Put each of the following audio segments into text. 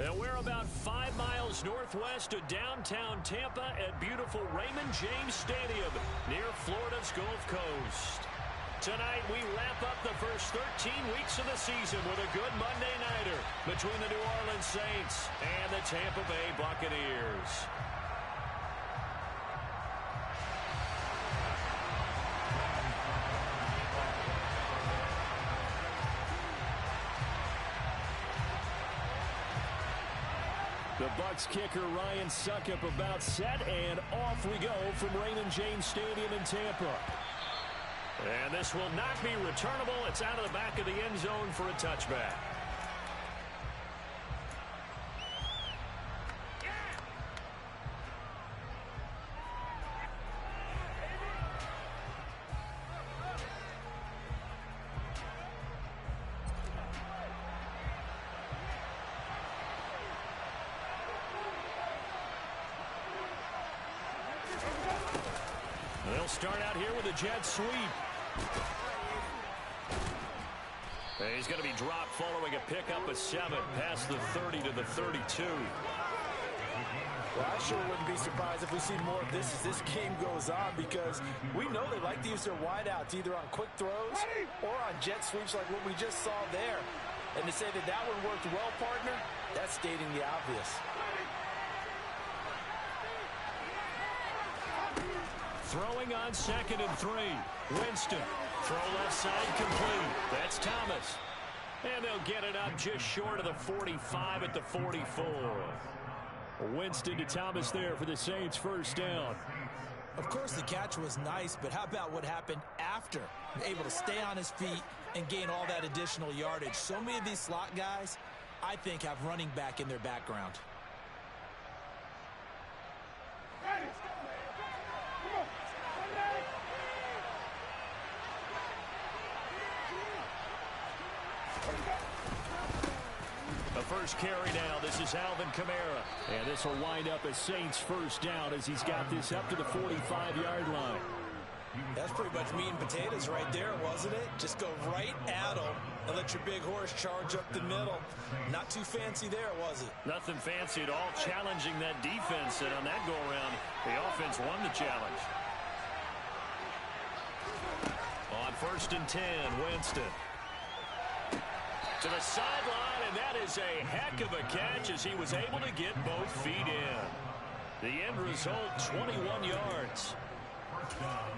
And we're about 5 miles northwest of downtown Tampa at beautiful Raymond James Stadium near Florida's Gulf Coast. Tonight, we wrap up the first 13 weeks of the season with a good Monday nighter between the New Orleans Saints and the Tampa Bay Buccaneers. The Bucs kicker Ryan Succop about set, and off we go from Raymond James Stadium in Tampa. And this will not be returnable. It's out of the back of the end zone for a touchback. They'll start out here with a jet sweep. He's going to be dropped following a pickup of 7 past the 30 to the 32. Well, I sure wouldn't be surprised if we see more of this as this game goes on, because we know they like to use their wideouts either on quick throws or on jet sweeps like what we just saw there. And to say that that one worked well, partner, that's stating the obvious. Throwing on 2nd and 3. Winston. Throw left side complete. That's Thomas. And they'll get it up just short of the 45 at the 44. Winston to Thomas there for the Saints' first down. Of course, the catch was nice, but how about what happened after? Able to stay on his feet and gain all that additional yardage. So many of these slot guys, I think, have running back in their background. The first carry now. This is Alvin Kamara. And this will wind up as Saints' first down as he's got this up to the 45-yard line. That's pretty much meat and potatoes right there, wasn't it? Just go right at them and let your big horse charge up the middle. Not too fancy there, was it? Nothing fancy at all, challenging that defense. And on that go-around, the offense won the challenge. On 1st and 10, Winston. To the sideline, and that is a heck of a catch as he was able to get both feet in. The end result, 21 yards.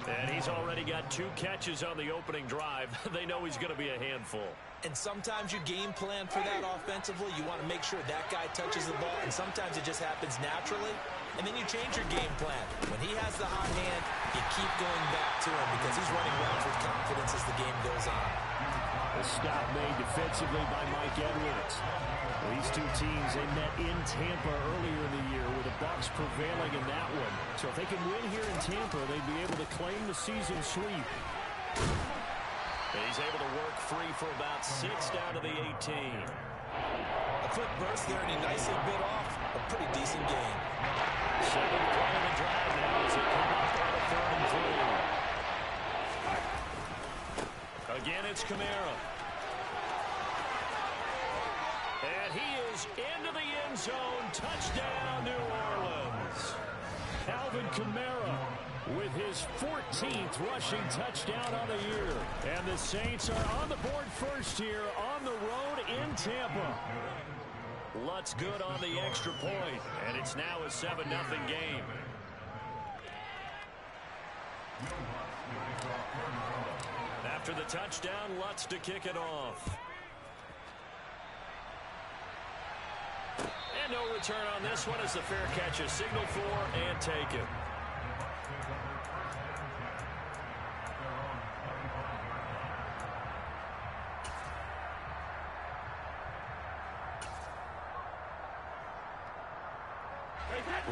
And he's already got 2 catches on the opening drive. They know he's going to be a handful. And sometimes you game plan for that offensively. You want to make sure that guy touches the ball, and sometimes it just happens naturally. And then you change your game plan. When he has the hot hand, you keep going back to him because he's running routes with confidence as the game goes on. A stop made defensively by Mike Edwards. These two teams, they met in Tampa earlier in the year with the Bucs prevailing in that one. So if they can win here in Tampa, they'd be able to claim the season sweep. And he's able to work free for about 6 down to the 18. A quick burst there, and he nicely bit off a pretty decent gain. Second play of the drive now as they come up on a 3rd and 3. Again, it's Kamara. And he is into the end zone. Touchdown, New Orleans. Alvin Kamara with his 14th rushing touchdown on the year. And the Saints are on the board first here on the road in Tampa. Lutz good on the extra point, and it's now a 7-0 game. After the touchdown, Lutz to kick it off. And no return on this one as the fair catch is signaled for and taken.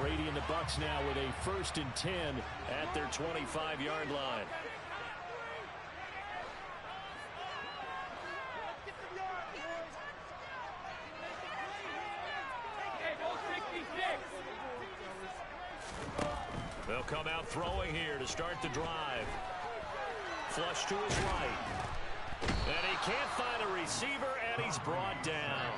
Brady and the Bucs now with a 1st and 10 at their 25-yard line. They'll come out throwing here to start the drive. Flush to his right. And he can't find a receiver, and he's brought down.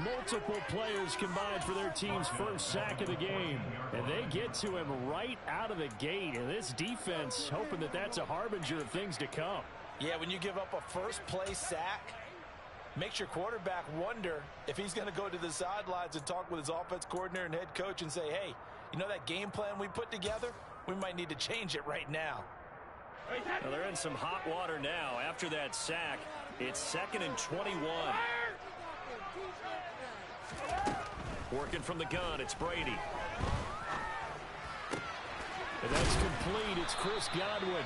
Multiple players combined for their team's first sack of the game. And they get to him right out of the gate. And this defense hoping that that's a harbinger of things to come. Yeah, when you give up a first-play sack, makes your quarterback wonder if he's going to go to the sidelines and talk with his offense coordinator and head coach and say, hey, you know that game plan we put together? We might need to change it right now. Well, they're in some hot water now. After that sack, it's 2nd and 21. Working from the gun, it's Brady. And that's complete. It's Chris Godwin.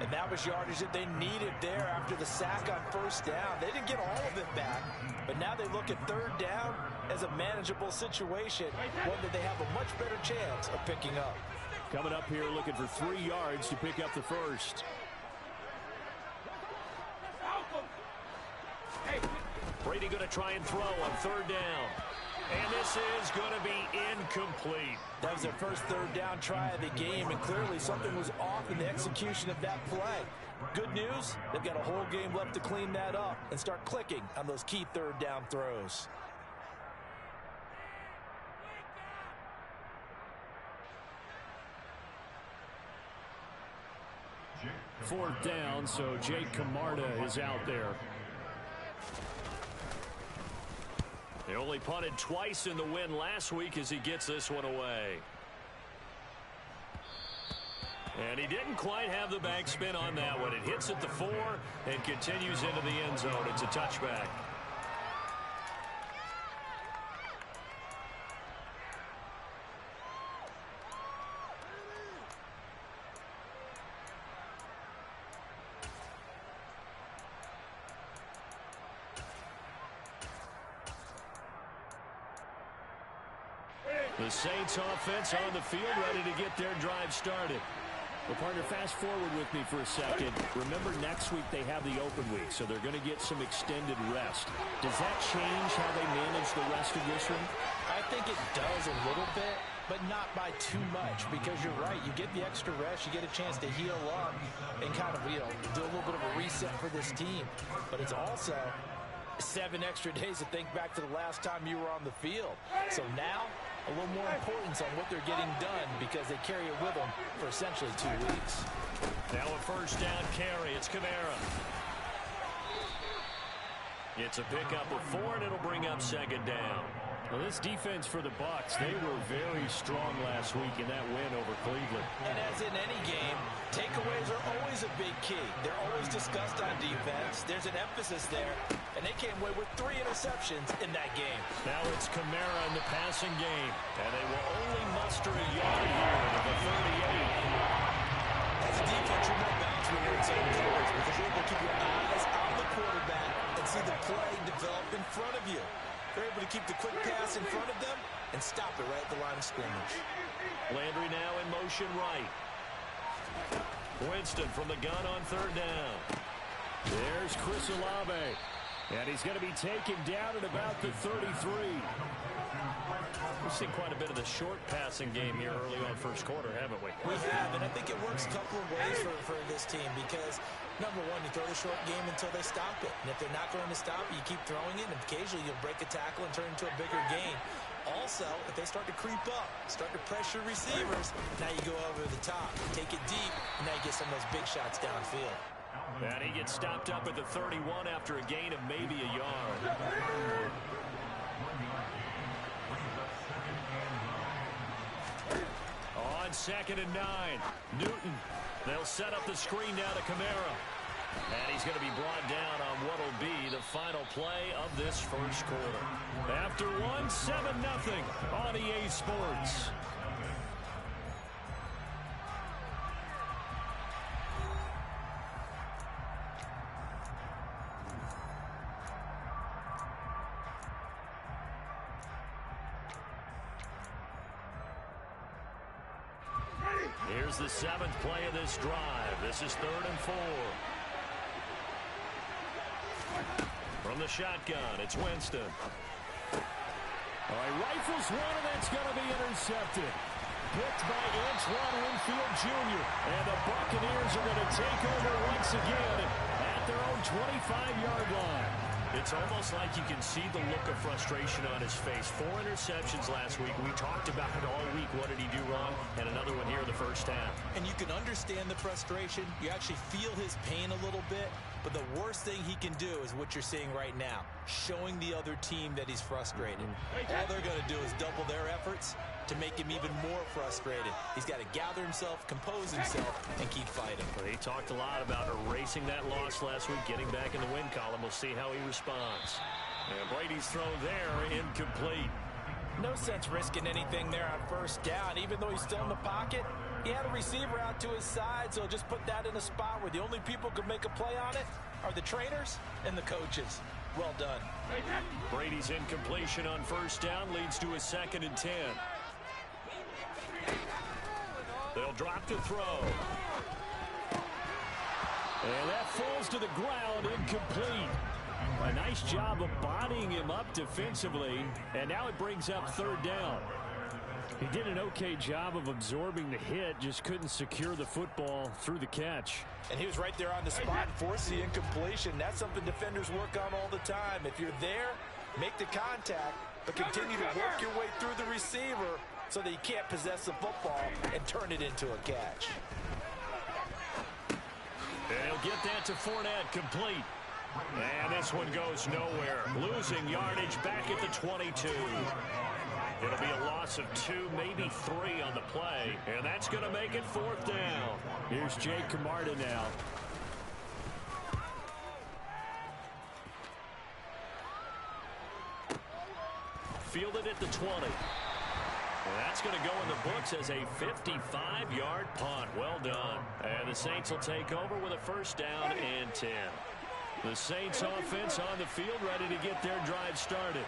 And that was yardage that they needed there after the sack on first down. They didn't get all of it back, but now they look at third down as a manageable situation, one that they have a much better chance of picking up. Coming up here looking for 3 yards to pick up the first. Brady going to try and throw on third down. And this is going to be incomplete. That was their first third down try of the game, and clearly something was off in the execution of that play. Good news, they've got a whole game left to clean that up and start clicking on those key third down throws. Fourth down, so Jake Camarda is out there. They only punted twice in the win last week as he gets this one away. And he didn't quite have the backspin on that one. It hits at the 4 and continues into the end zone. It's a touchback. The Saints offense on the field, ready to get their drive started. Well, partner, fast forward with me for a second. Remember, next week they have the open week, so they're going to get some extended rest. Does that change how they manage the rest of this one? I think it does a little bit, but not by too much, because you're right. You get the extra rest, you get a chance to heal up and kind of, do a little bit of a reset for this team. But it's also 7 extra days to think back to the last time you were on the field. So now, a little more importance on what they're getting done because they carry it with them for essentially 2 weeks. Now a first down carry. It's Kamara. It's a pickup of 4, and it'll bring up 2nd down. Well, this defense for the Bucs, they were very strong last week in that win over Cleveland. And as in any game, takeaways are always a big key. They're always discussed on defense. There's an emphasis there, and they came away with 3 interceptions in that game. Now it's Kamara in the passing game, and they will only muster a yard here at the 38. As a defense, you're more balanced when you're in zone coverage because you're able to keep your eyes on the quarterback and see the play develop in front of you. They're able to keep the quick pass in front of them and stop it right at the line of scrimmage. Landry now in motion right. Winston from the gun on third down. There's Chris Olave. And he's going to be taken down at about the 33. We've seen quite a bit of the short passing game here early on first quarter, haven't we? We have, and I think it works a couple of ways for this team because, number one, you throw the short game until they stop it. And if they're not going to stop it, you keep throwing it, and occasionally you'll break a tackle and turn it into a bigger gain. Also, if they start to creep up, start to pressure receivers, now you go over the top, take it deep, and now you get some of those big shots downfield. And he gets stopped up at the 31 after a gain of maybe a yard. On 2nd and 9, Newton. They'll set up the screen down to Kamara. And he's going to be brought down on what will be the final play of this first quarter. After one, 7-0 on EA Sports. Here's the 7th play of this drive. This is 3rd and 4. From the shotgun, it's Winston. All right, rifles one, and that's going to be intercepted. Picked by Antoine Winfield Jr. And the Buccaneers are going to take over once again at their own 25-yard line. It's almost like you can see the look of frustration on his face. 4 interceptions last week. We talked about it all week. What did he do wrong? And another one here in the first half. And you can understand the frustration. You actually feel his pain a little bit. But the worst thing he can do is what you're seeing right now, showing the other team that he's frustrated. All they're going to do is double their efforts to make him even more frustrated. He's got to gather himself, compose himself, and keep fighting. Well, he talked a lot about erasing that loss last week, getting back in the win column. We'll see how he responds. And Brady's throw there, incomplete. No sense risking anything there on first down. Even though he's still in the pocket, he had a receiver out to his side, so just put that in a spot where the only people who can make a play on it are the trainers and the coaches. Well done. Brady's incompletion on first down leads to a 2nd and 10. They'll drop to throw. And that falls to the ground, incomplete. A nice job of bodying him up defensively, and now it brings up 3rd down. He did an okay job of absorbing the hit, just couldn't secure the football through the catch. And he was right there on the spot and forced the incompletion. That's something defenders work on all the time. If you're there, make the contact, but continue to work your way through the receiver so that he can't possess the football and turn it into a catch. And he'll get that to Fournette, complete. And this one goes nowhere. Losing yardage back at the 22. It'll be a loss of 2, maybe 3 on the play. And that's going to make it 4th down. Here's Jake Camarda now. Fielded at the 20. And that's going to go in the books as a 55-yard punt. Well done. And the Saints will take over with a 1st down and 10. The Saints offense on the field, ready to get their drive started.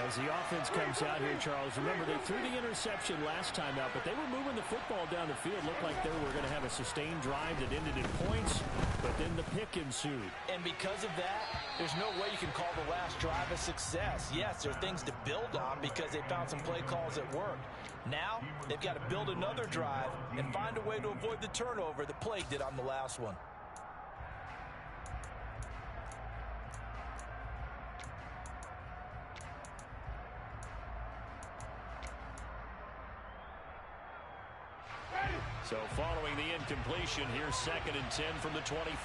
As the offense comes out here, Charles, remember they threw the interception last time out, but they were moving the football down the field. Looked like they were going to have a sustained drive that ended in points, but then the pick ensued. And because of that, there's no way you can call the last drive a success. Yes, there are things to build on because they found some play calls that worked. Now, they've got to build another drive and find a way to avoid the turnover that plagued it on the last one. So following the incompletion, here's 2nd and 10 from the 25.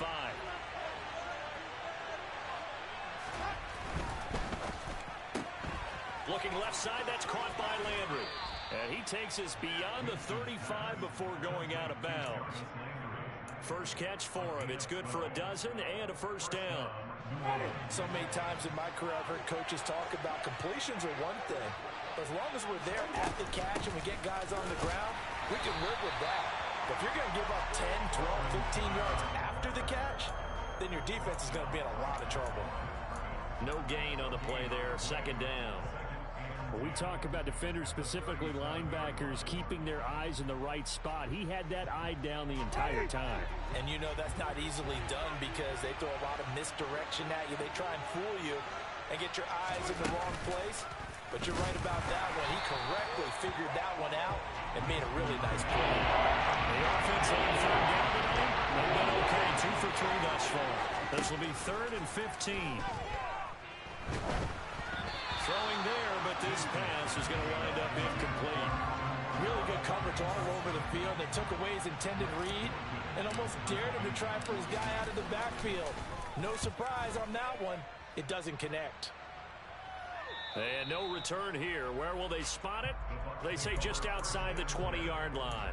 Looking left side, that's caught by Landry. And he takes us beyond the 35 before going out of bounds. First catch for him. It's good for a dozen and a 1st down. So many times in my career I've heard coaches talk about completions are one thing. But as long as we're there at the catch and we get guys on the ground, we can live with that. But if you're going to give up 10, 12, 15 yards after the catch, then your defense is going to be in a lot of trouble. No gain on the play there. 2nd down. When we talk about defenders, specifically linebackers, keeping their eyes in the right spot, he had that eye down the entire time. And you know that's not easily done because they throw a lot of misdirection at you. They try and fool you and get your eyes in the wrong place. But you're right about that one. He correctly figured that one out and made a really nice play. The offense on 3rd down today. They've been okay. 2 for 3 thus far. This will be 3rd and 15. Throwing there, but this pass is going to wind up incomplete. Really good coverage all over the field. They took away his intended read and almost dared him to try for his guy out of the backfield. No surprise on that one. It doesn't connect. And no return here. Where will they spot it? They say just outside the 20-yard line.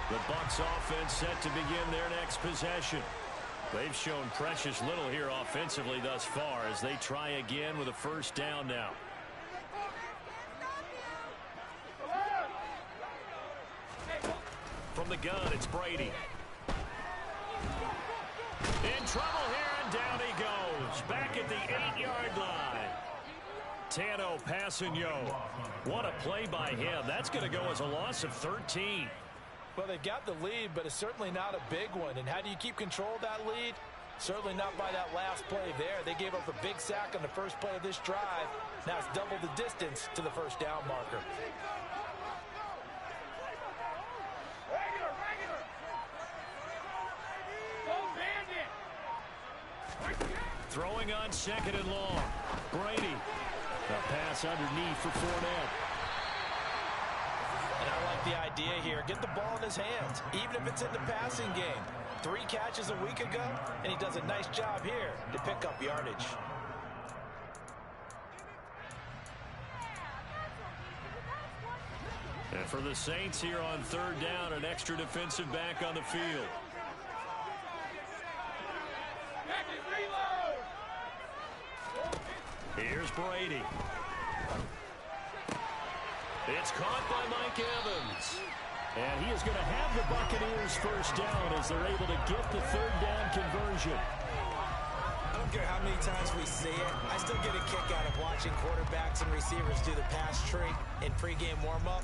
The Bucs offense set to begin their next possession. They've shown precious little here offensively thus far as they try again with a 1st down now. From the gun, it's Brady. In trouble here, and down he goes. Back at the 8-yard line. Tano Passanio. What a play by him. That's going to go as a loss of 13. Well, they got the lead, but it's certainly not a big one. And how do you keep control of that lead? Certainly not by that last play there. They gave up a big sack on the first play of this drive. Now it's double the distance to the 1st down marker. Throwing on 2nd and long. Brady. A pass underneath for Fournette. And I like the idea here. Get the ball in his hands, even if it's in the passing game. 3 catches a week ago, and he does a nice job here to pick up yardage. And for the Saints here on 3rd down, an extra defensive back on the field. Here's Brady. It's caught by Mike Evans. And he is going to have the Buccaneers first down as they're able to get the 3rd down conversion. I don't care how many times we see it. I still get a kick out of watching quarterbacks and receivers do the pass tree in pregame warm-up.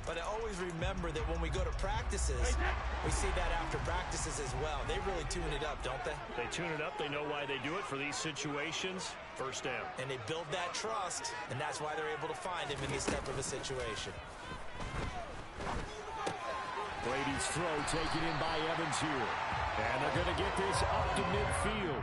But I always remember that when we go to practices, we see that after practices as well. They really tune it up, don't they? They tune it up. They know why they do it for these situations. First down. And they build that trust, and that's why they're able to find him in this type of a situation. Brady's throw taken in by Evans here. And they're going to get this up to midfield.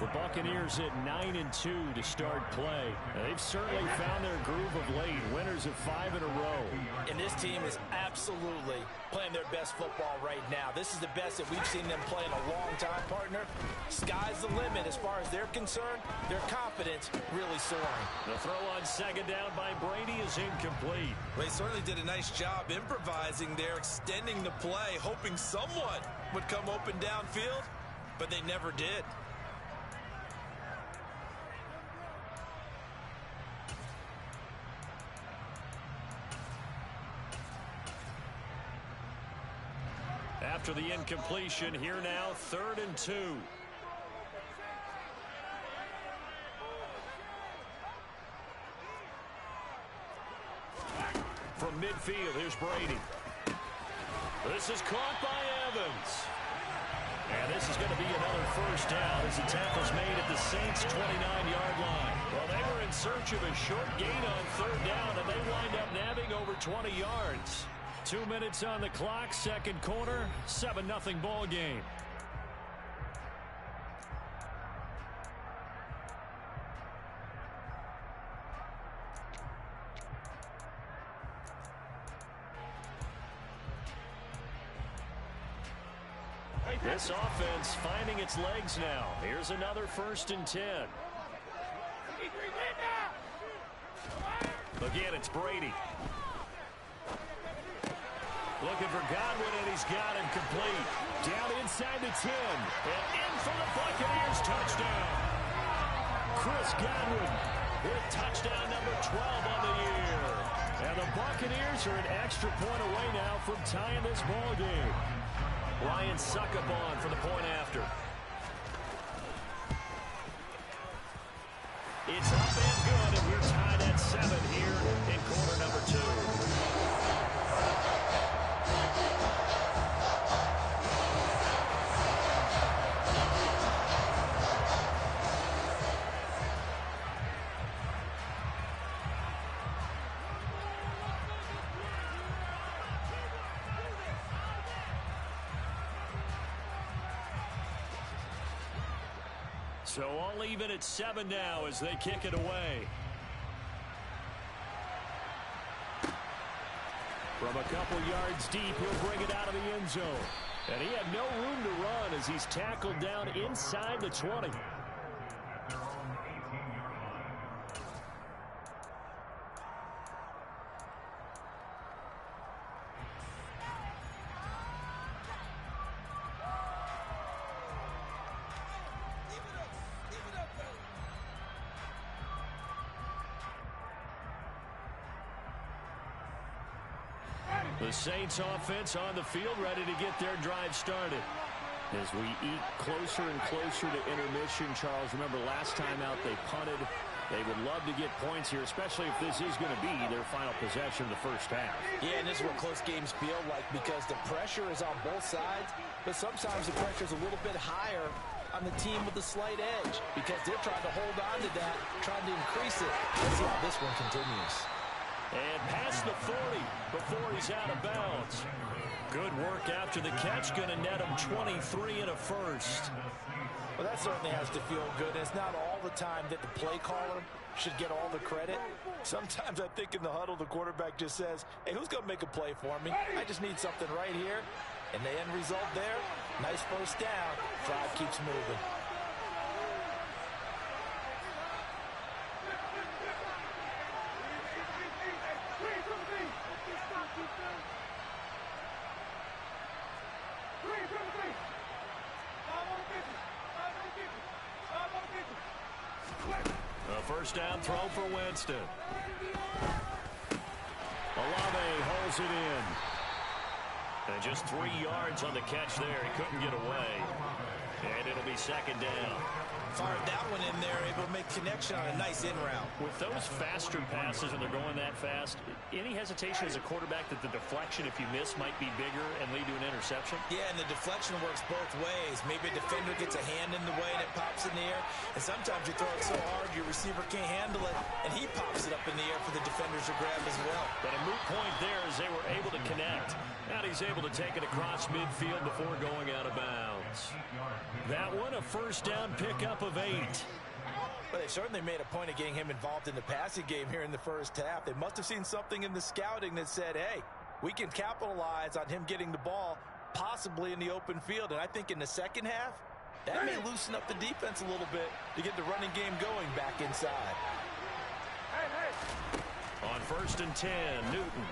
The Buccaneers at 9-2 to start play. They've certainly found their groove of late. Winners of 5 in a row. And this team is absolutely playing their best football right now. This is the best that we've seen them play in a long time, partner. Sky's the limit as far as they're concerned. Their confidence really soaring. The throw on 2nd down by Brady is incomplete. Well, he certainly did a nice job improvising there, extending the play, hoping someone would come open downfield, but they never did. After the incompletion, here now, 3rd and 2. From midfield, here's Brady. This is caught by Evans. And this is going to be another first down as the tackle's made at the Saints' 29-yard line. Well, they were in search of a short gain on 3rd down, and they wind up nabbing over 20 yards. 2 minutes on the clock, 2nd quarter, 7-0 ball game. This offense finding its legs now. Here's another 1st and 10. Again, it's Brady. Looking for Godwin, and he's got him complete. Down inside the 10. And in for the Buccaneers touchdown. Chris Godwin with touchdown number 12 on the year. And the Buccaneers are an extra point away now from tying this ball game. Ryan Succabon for the point after. It's up and good, and we're tied at 7 here in quarter number 2. So all even at 7 now as they kick it away. From a couple yards deep, he'll bring it out of the end zone. And he had no room to run as he's tackled down inside the 20. The Saints offense on the field ready to get their drive started. As we eke closer and closer to intermission, Charles, remember last time out they punted. They would love to get points here, especially if this is going to be their final possession of the first half. Yeah, and this is what close games feel like because the pressure is on both sides, but sometimes the pressure is a little bit higher on the team with the slight edge because they're trying to hold on to that, trying to increase it. Let's see how this one continues. And past the 40 before he's out of bounds. Good work after the catch. Going to net him 23 and a first. Well, that certainly has to feel good. It's not all the time that the play caller should get all the credit. Sometimes I think in the huddle, the quarterback just says, hey, who's going to make a play for me? I just need something right here. And the end result there, nice first down. Drive keeps moving. First down throw for Winston. Olave holds it in. And just 3 yards on the catch there. He couldn't get away. And it'll be second down. Fired that one in there, able to make connection on a nice in route. With those faster passes and they're going that fast, any hesitation as a quarterback that the deflection, if you miss, might be bigger and lead to an interception? Yeah, and the deflection works both ways. Maybe a defender gets a hand in the way and it pops in the air. And sometimes you throw it so hard your receiver can't handle it, and he pops it up in the air for the defenders to grab as well. But a moot point there as they were able to connect. Now he's able to take it across midfield before going out of bounds. That one, a first down pickup of 8. But they certainly made a point of getting him involved in the passing game here in the first half. They must have seen something in the scouting that said, hey, we can capitalize on him getting the ball possibly in the open field. And I think in the second half, that may loosen up the defense a little bit to get the running game going back inside. On first and 10, Newton.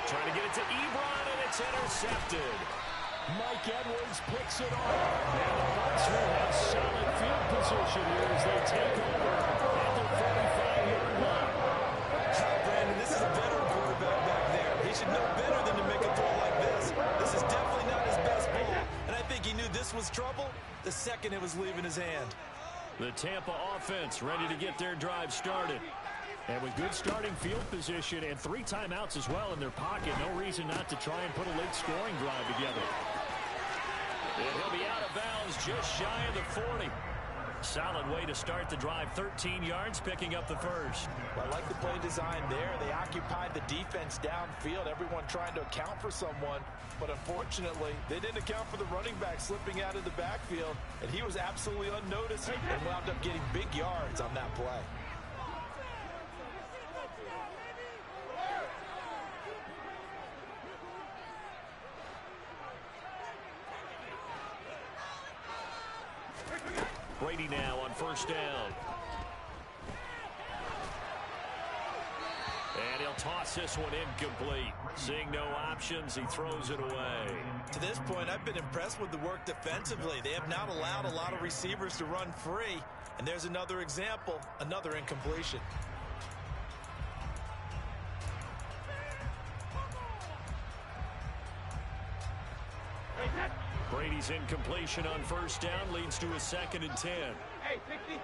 Trying to get it to Ebron, and it's intercepted. Mike Edwards picks it off. And the Bucs will have solid field position here as they take over at the 45-yard line. Brandon, this is a veteran quarterback back there. He should know better than to make a throw like this. This is definitely not his best ball. And I think he knew this was trouble the second it was leaving his hand. The Tampa offense ready to get their drive started. And with good starting field position and 3 timeouts as well in their pocket, no reason not to try and put a late scoring drive together. And he'll be out of bounds just shy of the 40. Solid way to start the drive. 13 yards, picking up the first. Well, I like the play design there. They occupied the defense downfield, everyone trying to account for someone. But unfortunately, they didn't account for the running back slipping out of the backfield. And he was absolutely unnoticed and wound up getting big yards on that play. Brady now on first down. And he'll toss this one incomplete. Seeing no options, he throws it away. To this point, I've been impressed with the work defensively. They have not allowed a lot of receivers to run free. And there's another example, another incompletion. Brady's incompletion on first down leads to a 2nd and 10. Hey, 66.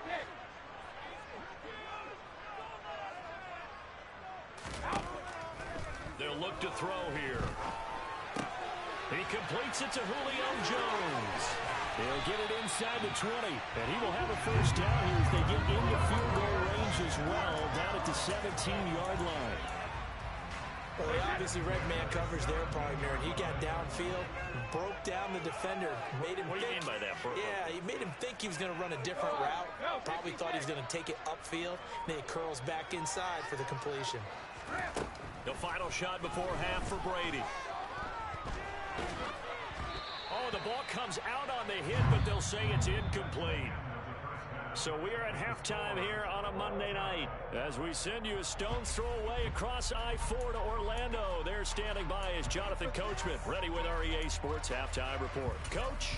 They'll look to throw here. He completes it to Julio Jones. He'll get it inside the 20, and he will have a first down here as they get into field goal range as well, down at the 17-yard line. Well, they obviously read man coverage there, partner, and he got downfield, broke down the defender, made him What do you mean by that, Burko? Yeah, he made him think he was going to run a different route. Probably thought he was going to take it upfield. Then he curls back inside for the completion. The final shot before half for Brady. Oh, the ball comes out on the hit, but they'll say it's incomplete. So we are at halftime here on a Monday night as we send you a stone's throw away across I-4 to Orlando. There standing by is Jonathan Coachman, ready with our EA Sports Halftime Report. Coach?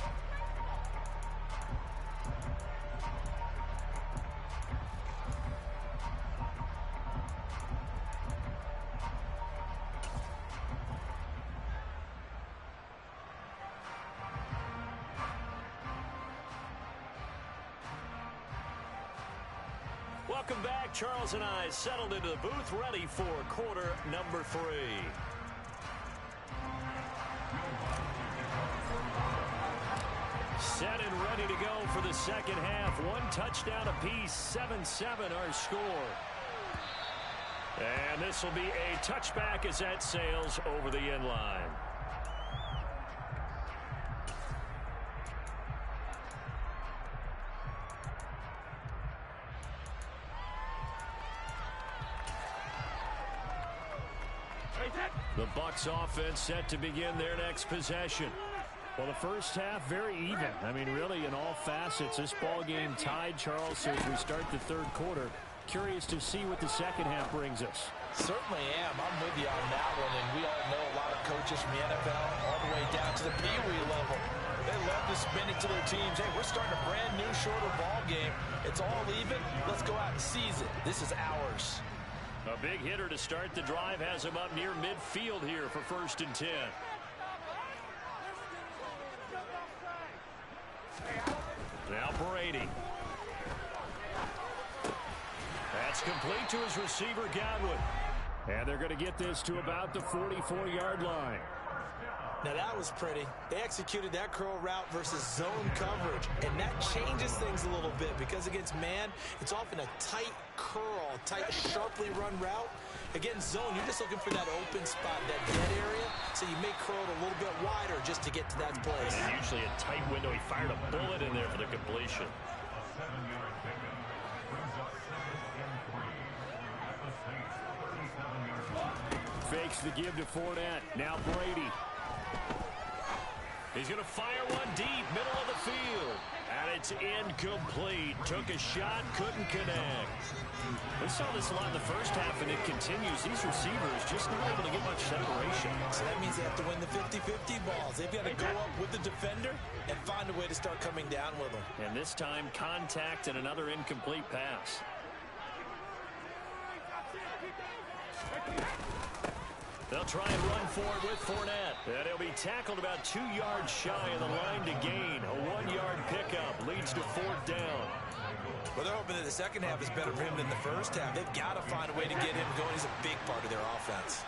Welcome back. Charles and I settled into the booth, ready for quarter number 3. Set and ready to go for the second half. 1 touchdown apiece, 7-7 our score. And this will be a touchback as that sails over the end line. The Bucs offense set to begin their next possession. Well, the first half, very even. I mean, really, in all facets, this ball game tied, Charles. So as we start the third quarter, curious to see what the second half brings us. Certainly am. I'm with you on that one. And we all know a lot of coaches from the NFL all the way down to the Pee Wee level. They love to spin it to their teams. Hey, we're starting a brand new, shorter ball game. It's all even. Let's go out and seize it. This is ours. A big hitter to start the drive has him up near midfield here for 1st and 10. Now Brady. That's complete to his receiver, Godwin. And they're going to get this to about the 44-yard line. Now that was pretty. They executed that curl route versus zone coverage, and that changes things a little bit because against man, it's often a tight curl, tight, sharply run route. Against zone, you're just looking for that open spot, that dead area, so you may curl it a little bit wider just to get to that place. And usually a tight window. He fired a bullet in there for the completion. Fakes the give to Fournette. Now Brady. He's going to fire one deep, middle of the field. And it's incomplete. Took a shot, couldn't connect. We saw this a lot in the first half, and it continues. These receivers just not able to get much separation. So that means they have to win the 50-50 balls. They've got to go up with the defender and find a way to start coming down with them. And this time, contact and another incomplete pass. They'll try and run forward with Fournette. And he'll be tackled about 2 yards shy of the line to gain. A 1-yard pickup leads to 4th down. Well, they're hoping that the second half is better for him than the first half. They've got to find a way to get him going. He's a big part of their offense.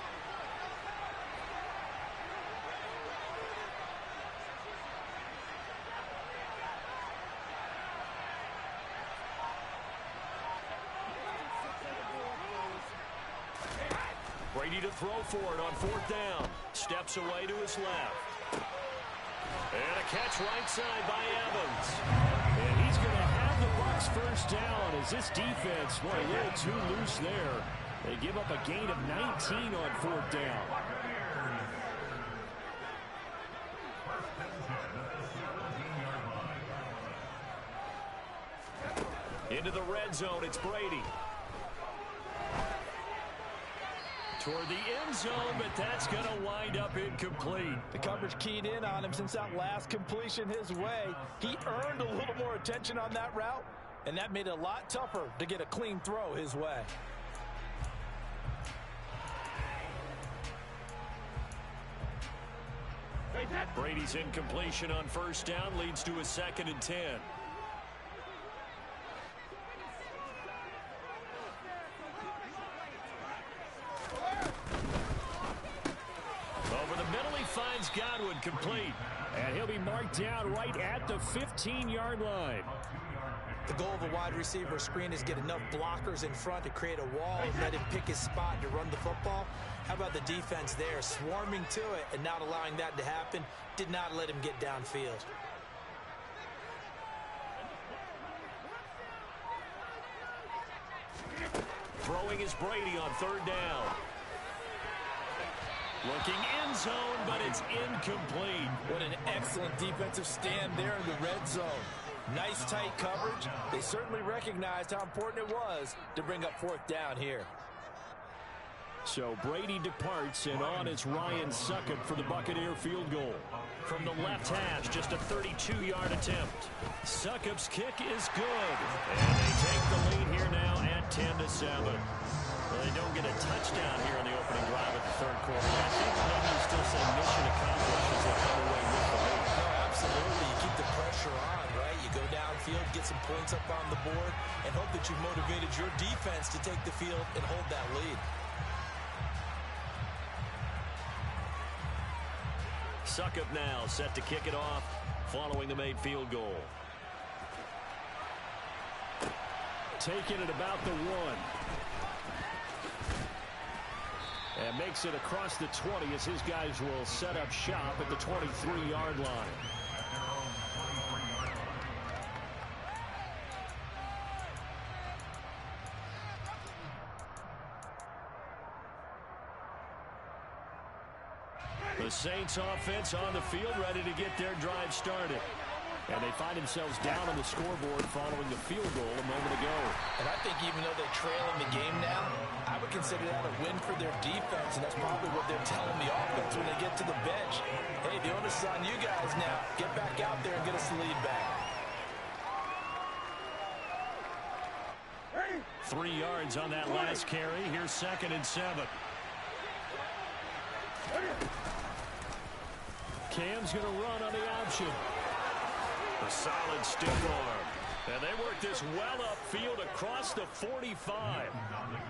Brady to throw for it on 4th down. Steps away to his left. And a catch right side by Evans. And he's going to have the Bucs 1st down as this defense, boy, a little too loose there. They give up a gain of 19 on 4th down. Into the red zone, it's Brady. Toward the end zone, but that's going to wind up incomplete. The coverage keyed in on him since that last completion his way. He earned a little more attention on that route, and that made it a lot tougher to get a clean throw his way. Brady's incompletion on 1st down leads to a 2nd and 10. Finds Godwin complete, and he'll be marked down right at the 15-yard line. The goal of a wide receiver screen is get enough blockers in front to create a wall and let him pick his spot to run the football. How about the defense there, swarming to it and not allowing that to happen? Did not let him get downfield. Throwing is Brady on 3rd down. Looking end zone, but it's incomplete. What an excellent defensive stand there in the red zone. Nice tight coverage. They certainly recognized how important it was to bring up 4th down here. So Brady departs, and on is Ryan Succop for the Buccaneer field goal. From the left hash, just a 32-yard attempt. Succop's kick is good. And they take the lead here now at 10-7. Well, they don't get a touchdown here in the opening drive of the 3rd quarter. I think maybe you still say mission accomplished as they come away with the lead. No, absolutely. You keep the pressure on, right? You go downfield, get some points up on the board, and hope that you've motivated your defense to take the field and hold that lead. Succop now set to kick it off following the made field goal. Taking it about the 1. And makes it across the 20 as his guys will set up shop at the 23-yard line. The Saints offense on the field, ready to get their drive started. And they find themselves down on the scoreboard following the field goal a moment ago. And I think even though they trail in the game now, I would consider that a win for their defense, and that's probably what they're telling the offense when they get to the bench. Hey, the onus is on you guys now. Get back out there and get us the lead back. 3 yards on that last carry. Here's 2nd and 7. Cam's going to run on the option. A solid stiff arm. And they work this well upfield across the 45.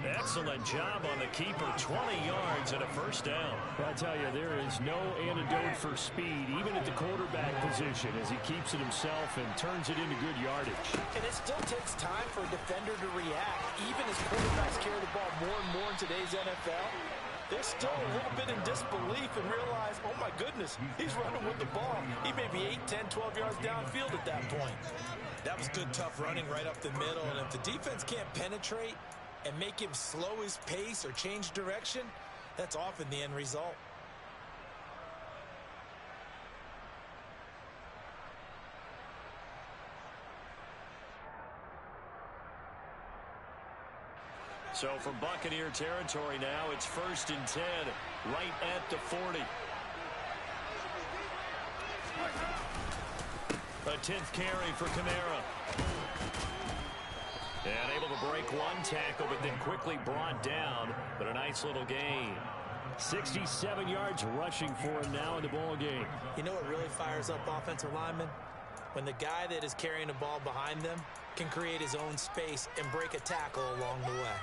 Excellent job on the keeper. 20 yards and a first down. I tell you, there is no antidote for speed, even at the quarterback position, as he keeps it himself and turns it into good yardage. And it still takes time for a defender to react. Even as quarterbacks carry the ball more and more in today's NFL, they're still a little bit in disbelief and realize, oh my goodness, he's running with the ball. He may be 8, 10, 12 yards downfield at that point. That was good, tough running right up the middle. And if the defense can't penetrate and make him slow his pace or change direction, that's often the end result. So from Buccaneer territory now, it's 1st and 10, right at the 40. A 10th carry for Kamara. And able to break one tackle, but then quickly brought down. But a nice little gain. 67 yards rushing for him now in the ball game. You know what really fires up offensive linemen? When the guy that is carrying the ball behind them can create his own space and break a tackle along the way.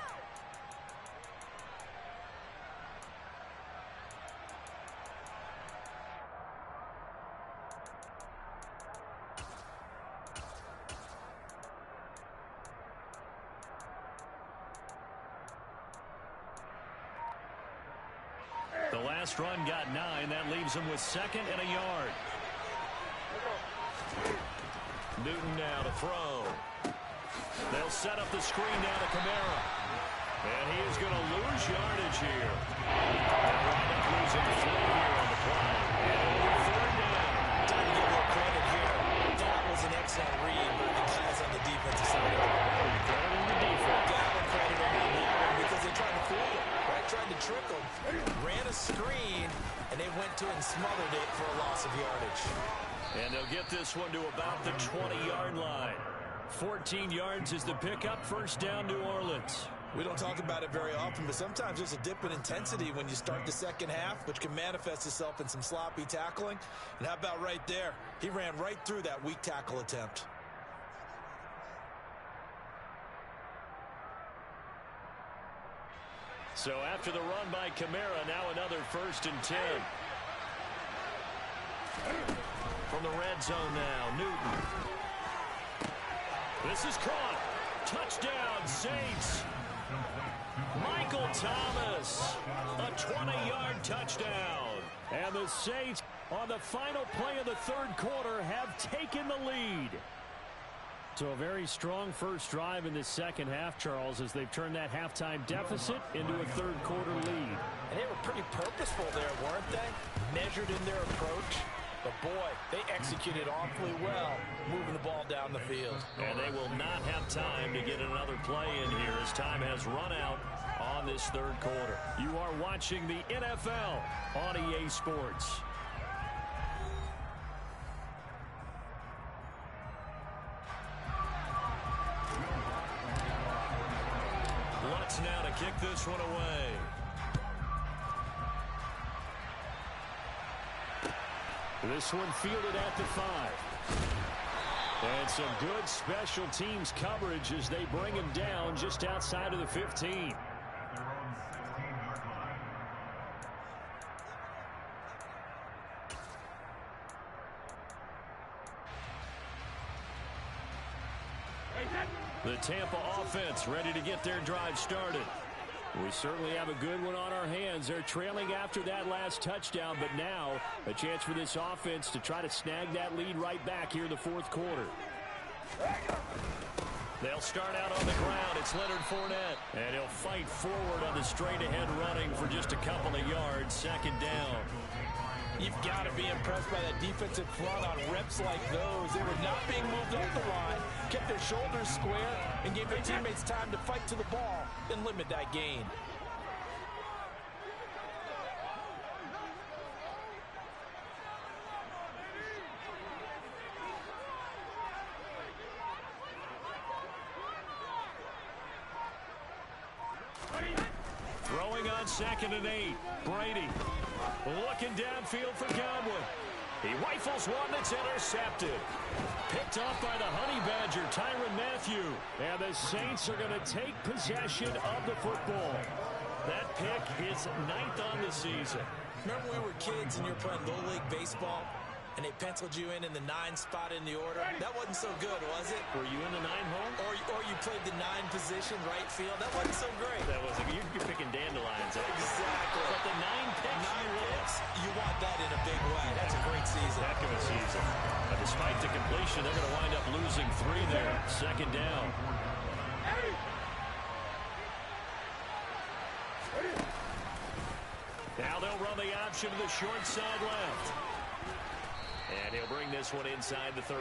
The last run got 9. That leaves him with 2nd and a yard. Newton now to throw. They'll set up the screen now to Kamara. And he is going to lose yardage here. They'll wind up losing 3 here on the play. And it'll be 3rd down. Time to give a little credit here. That was an excellent read by the guys on the defensive side. Credit the defense. Got to credit them on that one because they tried to fool him, right? Tried to trick him. Ran a screen, and they went to it and smothered it for a loss of yardage. And they'll get this one to about the 20-yard line. 14 yards is the pickup. 1st down, New Orleans. We don't talk about it very often, but sometimes there's a dip in intensity when you start the second half, which can manifest itself in some sloppy tackling. And how about right there? He ran right through that weak tackle attempt. So after the run by Kamara, now another 1st and 10. From the red zone now, Newton. This is caught. Touchdown, Saints. Michael Thomas, a 20-yard touchdown. And the Saints, on the final play of the 3rd quarter, have taken the lead. So a very strong first drive in the second half, Charles, as they've turned that halftime deficit into a 3rd quarter lead. And they were pretty purposeful there, weren't they? Measured in their approach. But, boy, they executed awfully well, moving the ball down the field. And they will not have time to get another play in here as time has run out on this 3rd quarter. You are watching the NFL on EA Sports. Lutz now to kick this one away. This one fielded at the 5. And some good special teams coverage as they bring him down just outside of the 15. The Tampa offense ready to get their drive started. We certainly have a good one on our hands. They're trailing after that last touchdown, but now a chance for this offense to try to snag that lead right back here in the 4th quarter. They'll start out on the ground. It's Leonard Fournette, and he'll fight forward on the straight-ahead running for just a couple of yards. 2nd down. You've got to be impressed by that defensive front on reps like those. They were not being moved up the line, kept their shoulders square, and gave their teammates time to fight to the ball and limit that gain. Throwing on 2nd and 8. Brady looking downfield for Godwin. He rifles one that's intercepted. Picked off by the Honey Badger, Tyrann Mathieu. And the Saints are going to take possession of the football. That pick is 9th on the season. Remember when we were kids and you were playing Little League Baseball and they penciled you in the 9 spot in the order? That wasn't so good, was it? Were you in the 9 hole? Or you played the 9 position, right field? That wasn't so great. That wasn't. You're picking dandelions. Exactly. But the 9 picks. 9 picks, you want that in a big way. That's a great season. Heck of a season. Despite the completion, they're going to wind up losing 3 there. 2nd down. Now they'll run the option to the short side left. And he'll bring this one inside the 35.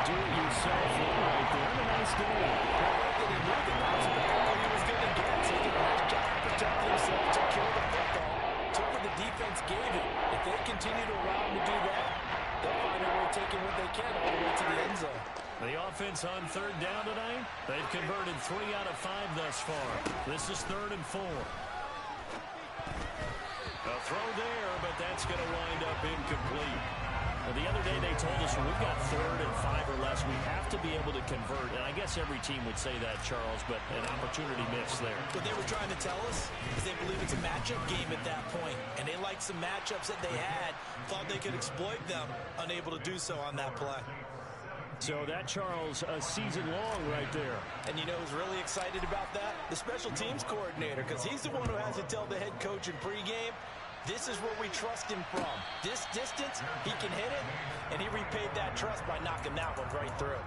Do-it-yourself right there. A nice game. He knew that was all he was going to get. So he did a nice job protecting himself, took care of the football, took what the defense gave him. If they continue to allow him to do that, they'll find a way taking what they can all the way to the end zone. The offense on 3rd down tonight, they've converted 3 out of 5 thus far. This is 3rd and 4. A throw there, but that's going to wind up incomplete. Well, the other day they told us when we've got 3rd and 5 or less, we have to be able to convert. And I guess every team would say that, Charles, but an opportunity missed there. What they were trying to tell us is they believe it's a matchup game at that point. And they liked some matchups that they had, thought they could exploit them, unable to do so on that play. So that, Charles, a season long right there. And you know who's really excited about that? The special teams coordinator, because he's the one who has to tell the head coach in pregame, this is where we trust him from. This distance, he can hit it, and he repaid that trust by knocking that one right through.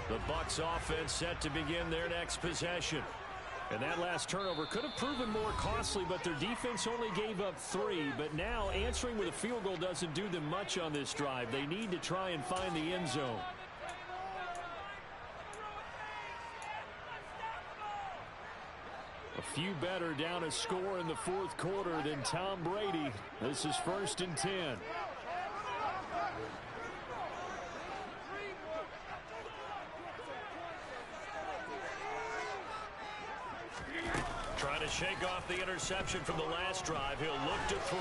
The Bucs offense set to begin their next possession. And that last turnover could have proven more costly, but their defense only gave up 3. But now answering with a field goal doesn't do them much on this drive. They need to try and find the end zone. A few better down a score in the 4th quarter than Tom Brady. This is 1st and 10. Trying to shake off the interception from the last drive. He'll look to throw.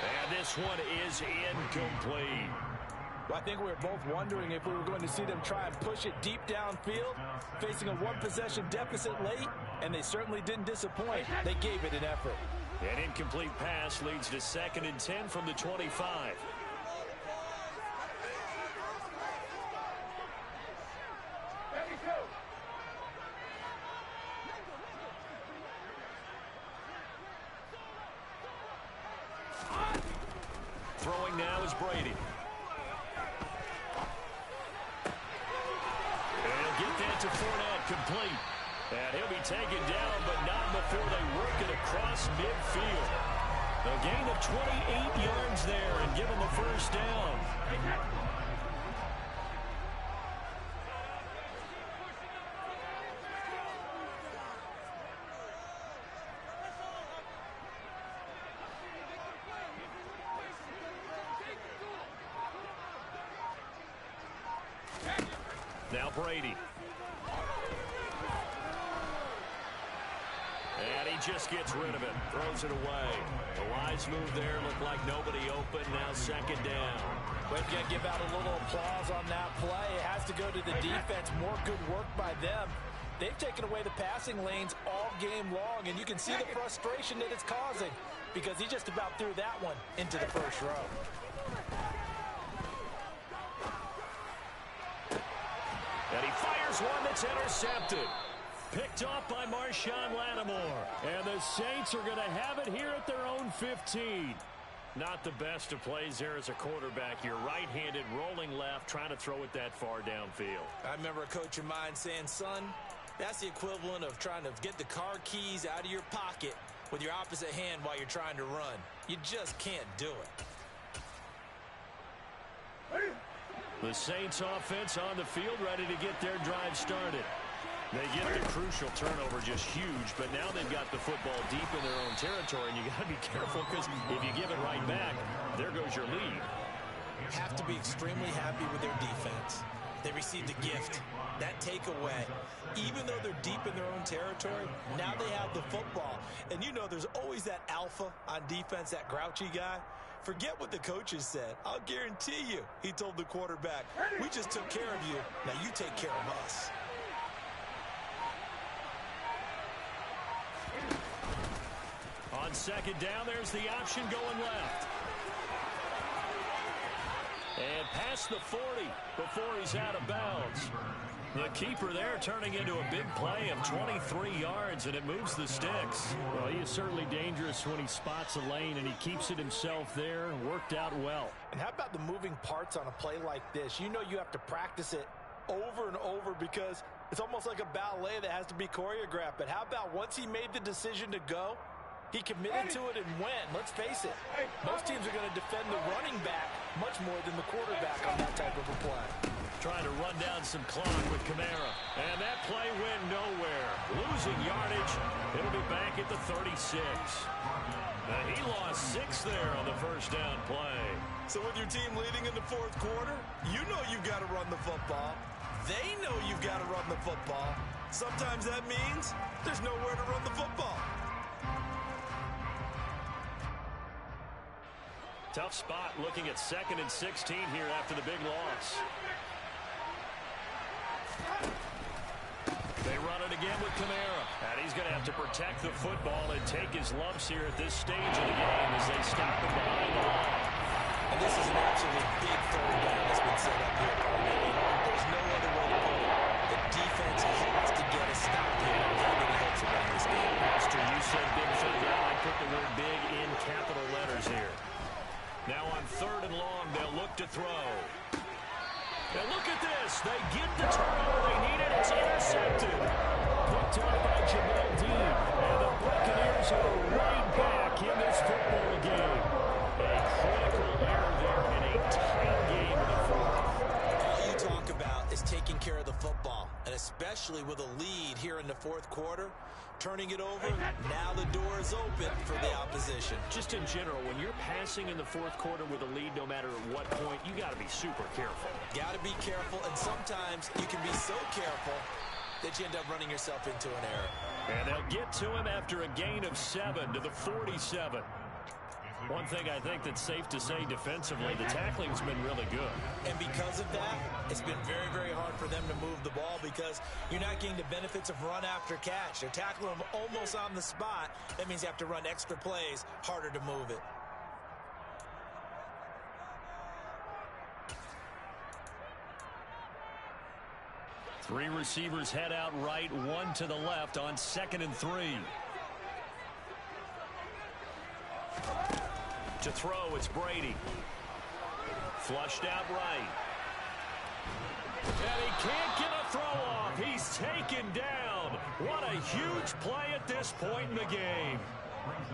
And this one is incomplete. Well, I think we were both wondering if we were going to see them try and push it deep downfield, facing a 1-possession deficit late, and they certainly didn't disappoint. They gave it an effort. An incomplete pass leads to 2nd and 10 from the 25. Throwing now is Brady. And he'll get that to Fournette, complete. And he'll be taken down, but not before they work it across midfield. A gain of 28 yards there and give him the 1st down. Now Brady. And he just gets rid of it. Throws it away. The wise move there. Looked like nobody open. Now 2nd down. We've got to give out a little applause on that play. It has to go to the defense. More good work by them. They've taken away the passing lanes all game long, and you can see the frustration that it's causing because he just about threw that one into the 1st row. And he fires one that's intercepted. Picked off by Marshawn Lattimore. And the Saints are going to have it here at their own 15. Not the best of plays there as a quarterback. You're right-handed, rolling left, trying to throw it that far downfield. I remember a coach of mine saying, son, that's the equivalent of trying to get the car keys out of your pocket with your opposite hand while you're trying to run. You just can't do it. The Saints offense on the field, ready to get their drive started. They get the crucial turnover, just huge, but now they've got the football deep in their own territory, and you got to be careful because if you give it right back, there goes your lead. Have to be extremely happy with their defense. They received a gift. That takeaway, even though they're deep in their own territory, now they have the football. And you know there's always that alpha on defense, that grouchy guy. Forget what the coaches said. I'll guarantee you, he told the quarterback, we just took care of you. Now you take care of us. On second down, there's the option going left. And past the 40 before he's out of bounds. The keeper there turning into a big play of 23 yards, and it moves the sticks. Well, he is certainly dangerous when he spots a lane, and he keeps it himself there. Worked out well. And how about the moving parts on a play like this? You know you have to practice it over and over because it's almost like a ballet that has to be choreographed. But how about once he made the decision to go, he committed to it and went. Let's face it, most teams are going to defend the running back much more than the quarterback on that type of a play. Trying to run down some clock with Kamara. And that play went nowhere. Losing yardage. It'll be back at the 36. Now he lost 6 there on the first down play. So with your team leading in the fourth quarter, you know you've got to run the football. They know you've got to run the football. Sometimes that means there's nowhere to run the football. Tough spot looking at 2nd and 16 here after the big loss. They run it again with Kamara. And he's going to have to protect the football and take his lumps here at this stage of the game as they stop him behind the line. And this is an absolutely big third down that's been set up here. There's no other way to put it. The defense has to get a stop here if they're going to help to win this game. Master, you said big third down. I put the word big in capital letters here. Now on 3rd and long, they'll look to throw. And look at this. They get the turnover they needed. It's intercepted. Picked up by Jamel Dean. And the Buccaneers are right back in this football game. A critical error there in a tight game in the fourth. All you talk about is taking care of the football. And especially with a lead here in the fourth quarter, turning it over, now the door is open for the opposition. Just in general, when you're passing in the fourth quarter with a lead, no matter at what point, you got to be super careful. Got to be careful, and sometimes you can be so careful that you end up running yourself into an error. And they'll get to him after a gain of 7 to the 47. One thing I think that's safe to say defensively, the tackling's been really good. And because of that, it's been very, very hard for them to move the ball because you're not getting the benefits of run after catch. They're tackling them almost on the spot. That means you have to run extra plays, harder to move it. Three receivers head out right, one to the left on 2nd and 3. To throw, it's Brady. Flushed out right. And he can't get a throw off. He's taken down. What a huge play at this point in the game.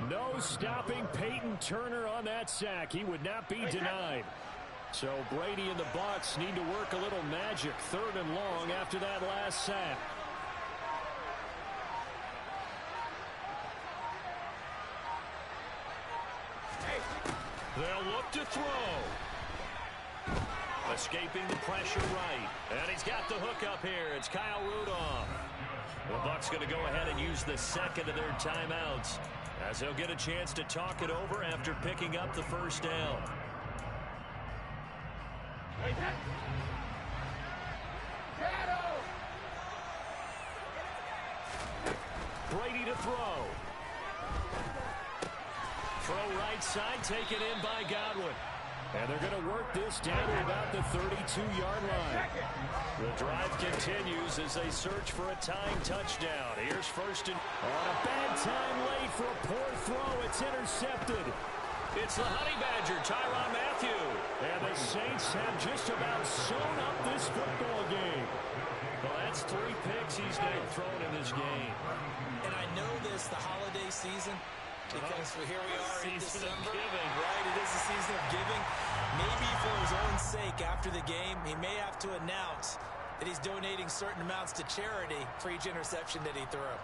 No stopping Peyton Turner on that sack. He would not be denied. So Brady and the Bucs need to work a little magic. 3rd and long after that last sack. They'll look to throw. Escaping the pressure right. And he's got the hook up here. It's Kyle Rudolph. The Bucs going to go ahead and use the second of their timeouts as they'll get a chance to talk it over after picking up the first down. Brady to throw. Throw right side, taken in by Godwin. And they're going to work this down to about the 32-yard line. The drive continues as they search for a tying touchdown. Here's 1st and... On a bad time late for a poor throw. It's intercepted. It's the Honey Badger, Tyrann Mathieu. And the Saints have just about sewn up this football game. Well, that's 3 picks he's now thrown in this game. And I know this, the holiday season, because here we are in December. Right, it is the season of giving. Maybe for his own sake after the game, he may have to announce that he's donating certain amounts to charity for each interception that he threw.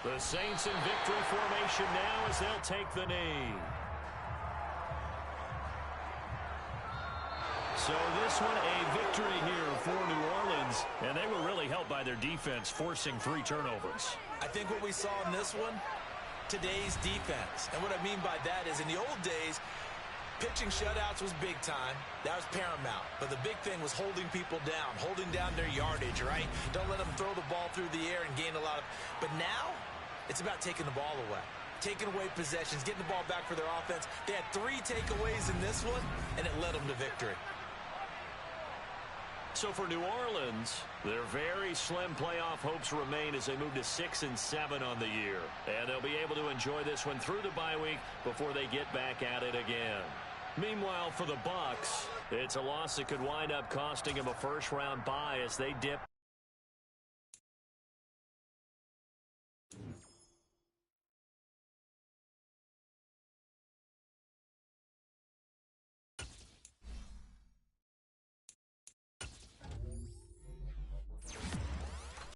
The Saints in victory formation now as they'll take the knee. So this one a victory here for New Orleans, and they were really helped by their defense forcing 3 turnovers. I think what we saw in this one, today's defense. And what I mean by that is in the old days, pitching shutouts was big time. That was paramount. But the big thing was holding people down, holding down their yardage, right? Don't let them throw the ball through the air and gain a lot of... But now, it's about taking the ball away. Taking away possessions, getting the ball back for their offense. They had 3 takeaways in this one, and it led them to victory. So for New Orleans, their very slim playoff hopes remain as they move to 6-7 on the year. And they'll be able to enjoy this one through the bye week before they get back at it again. Meanwhile, for the Bucs, it's a loss that could wind up costing them a first-round bye as they dip